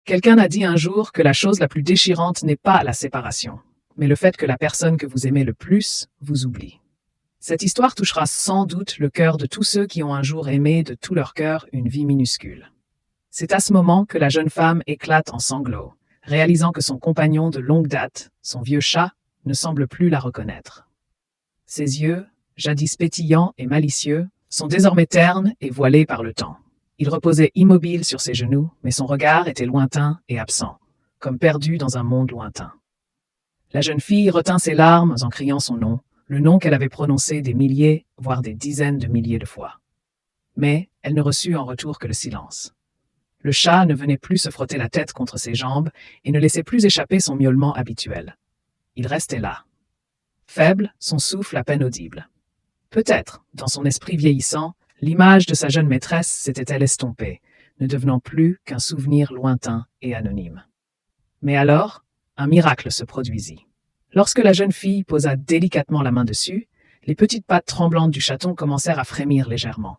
Quelqu'un a dit un jour que la chose la plus déchirante n'est pas la séparation, mais le fait que la personne que vous aimez le plus vous oublie. Cette histoire touchera sans doute le cœur de tous ceux qui ont un jour aimé de tout leur cœur une vie minuscule. C'est à ce moment que la jeune femme éclate en sanglots, réalisant que son compagnon de longue date, son vieux chat, ne semble plus la reconnaître. Ses yeux, jadis pétillants et malicieux, sont désormais ternes et voilés par le temps. Il reposait immobile sur ses genoux, mais son regard était lointain et absent, comme perdu dans un monde lointain. La jeune fille retint ses larmes en criant son nom, le nom qu'elle avait prononcé des milliers, voire des dizaines de milliers de fois. Mais elle ne reçut en retour que le silence. Le chat ne venait plus se frotter la tête contre ses jambes et ne laissait plus échapper son miaulement habituel. Il restait là. Faible, son souffle à peine audible. Peut-être, dans son esprit vieillissant, l'image de sa jeune maîtresse s'était-elle estompée, ne devenant plus qu'un souvenir lointain et anonyme. Mais alors, un miracle se produisit. Lorsque la jeune fille posa délicatement la main dessus, les petites pattes tremblantes du chaton commencèrent à frémir légèrement.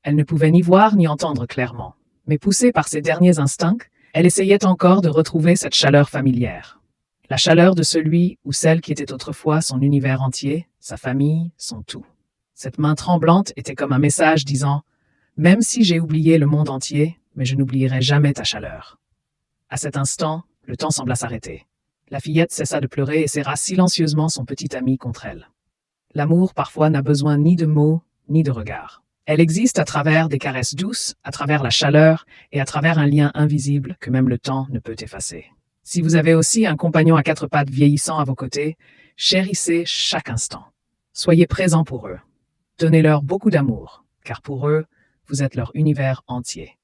Elle ne pouvait ni voir ni entendre clairement, mais poussée par ses derniers instincts, elle essayait encore de retrouver cette chaleur familière. La chaleur de celui ou celle qui était autrefois son univers entier, sa famille, son tout. Cette main tremblante était comme un message disant « Même si j'ai oublié le monde entier, mais je n'oublierai jamais ta chaleur. » À cet instant, le temps sembla s'arrêter. La fillette cessa de pleurer et serra silencieusement son petit ami contre elle. L'amour, parfois, n'a besoin ni de mots, ni de regards. Elle existe à travers des caresses douces, à travers la chaleur et à travers un lien invisible que même le temps ne peut effacer. Si vous avez aussi un compagnon à quatre pattes vieillissant à vos côtés, chérissez chaque instant. Soyez présents pour eux. Donnez-leur beaucoup d'amour, car pour eux, vous êtes leur univers entier.